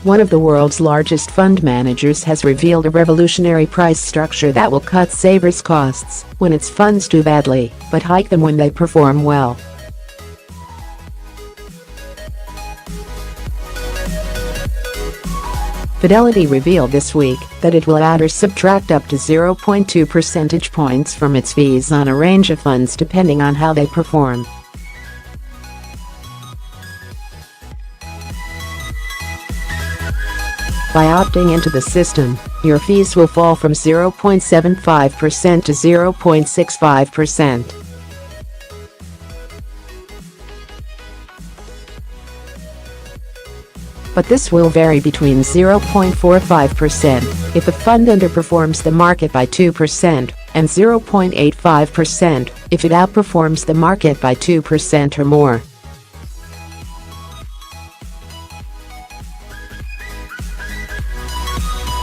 One of the world's largest fund managers has revealed a revolutionary price structure that will cut savers' costs when its funds do badly, but hike them when they perform well. Fidelity revealed this week that it will add or subtract up to 0.2 percentage points from its fees on a range of funds depending on how they perform. By opting into the system, your fees will fall from 0.75% to 0.65%. But this will vary between 0.45% if the fund underperforms the market by 2% and 0.85% if it outperforms the market by 2% or more.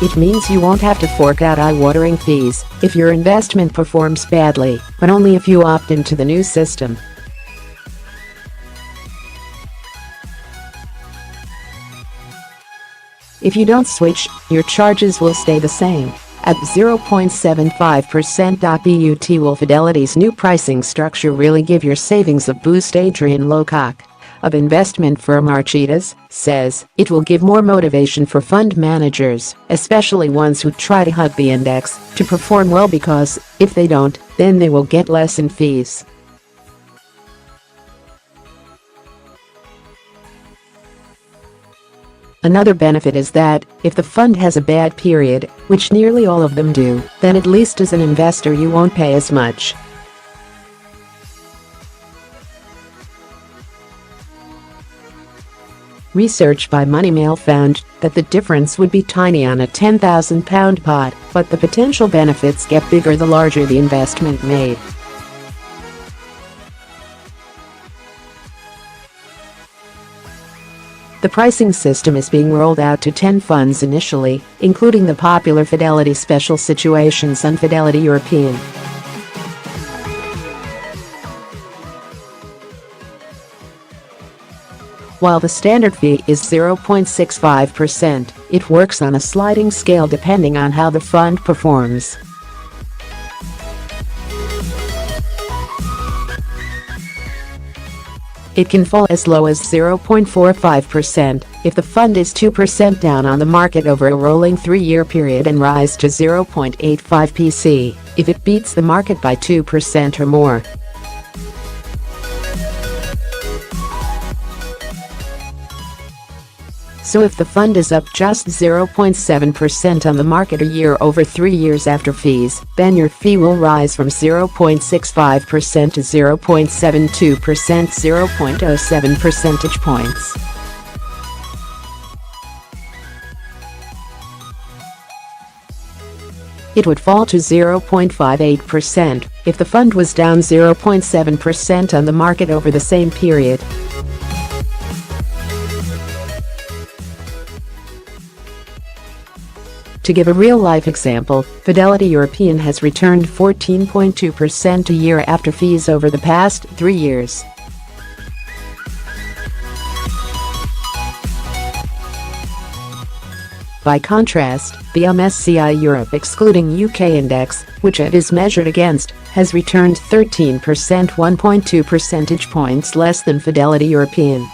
It means you won't have to fork out eye-watering fees if your investment performs badly, but only if you opt into the new system. If you don't switch, your charges will stay the same at 0.75%. But will Fidelity's new pricing structure really give your savings a boost? Adrian Lowcock of investment firm Architas says it will give more motivation for fund managers, especially ones who try to hug the index, to perform well, because if they don't, then they will get less in fees. Another benefit is that, if the fund has a bad period, which nearly all of them do, then at least as an investor you won't pay as much. Research by Moneymail found that the difference would be tiny on a £10,000 pot, but the potential benefits get bigger the larger the investment made. The pricing system is being rolled out to 10 funds initially, including the popular Fidelity Special Situations and Fidelity European. While the standard fee is 0.65%, it works on a sliding scale depending on how the fund performs. It can fall as low as 0.45% if the fund is 2% down on the market over a rolling 3-year period, and rise to 0.85% if it beats the market by 2% or more. So if the fund is up just 0.7% on the market a year over 3 years after fees, then your fee will rise from 0.65% to 0.72%, 0.07 percentage points. It would fall to 0.58% if the fund was down 0.7% on the market over the same period. To give a real-life example, Fidelity European has returned 14.2% a year after fees over the past 3 years. By contrast, the MSCI Europe Excluding UK index, which it is measured against, has returned 13%, 1.2 percentage points less than Fidelity European.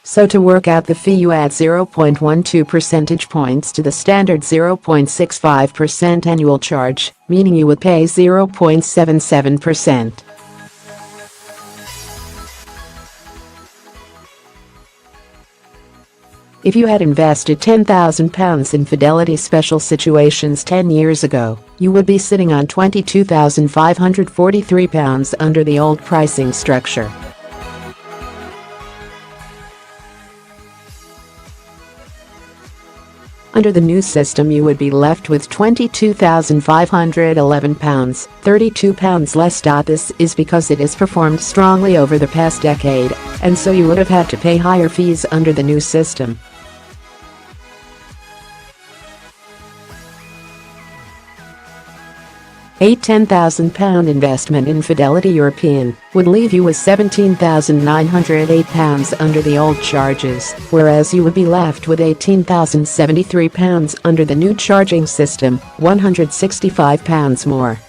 So to work out the fee, you add 0.12 percentage points to the standard 0.65% annual charge, meaning you would pay 0.77%. If you had invested £10,000 in Fidelity Special Situations 10 years ago, you would be sitting on £22,543 under the old pricing structure. Under the new system, you would be left with £22,511, £32 less. This is because it has performed strongly over the past decade, and so you would have had to pay higher fees under the new system. A £10,000 investment in Fidelity European would leave you with £17,908 under the old charges, whereas you would be left with £18,073 under the new charging system, £165 more.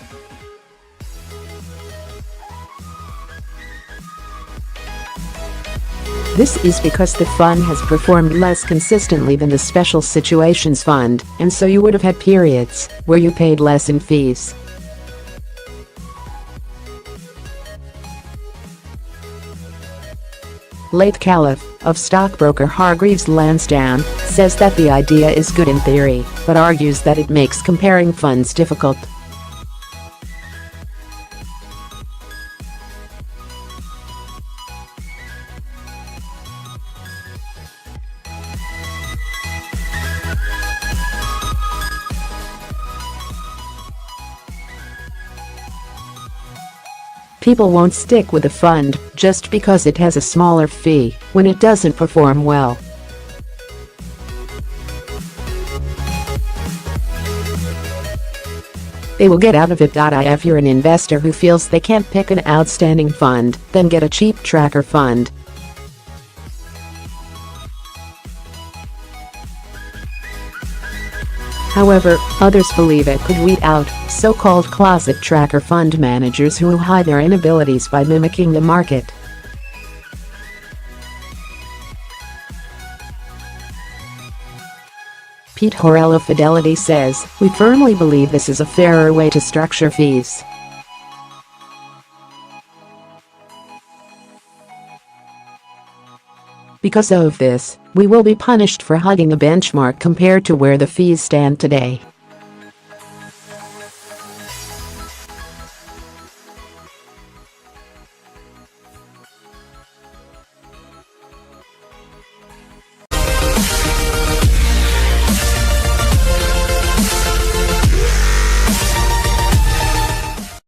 This is because the fund has performed less consistently than the Special Situations fund, and so you would have had periods where you paid less in fees. Laith Caliph, of stockbroker Hargreaves Lansdowne, says that the idea is good in theory, but argues that it makes comparing funds difficult. People won't stick with a fund just because it has a smaller fee when it doesn't perform well. They will get out of it. If you're an investor who feels they can't pick an outstanding fund, then get a cheap tracker fund. However, others believe it could weed out so-called closet tracker fund managers who hide their inabilities by mimicking the market. Pete Horrell of Fidelity says, "We firmly believe this is a fairer way to structure fees. Because of this, we will be punished for hugging the benchmark compared to where the fees stand today."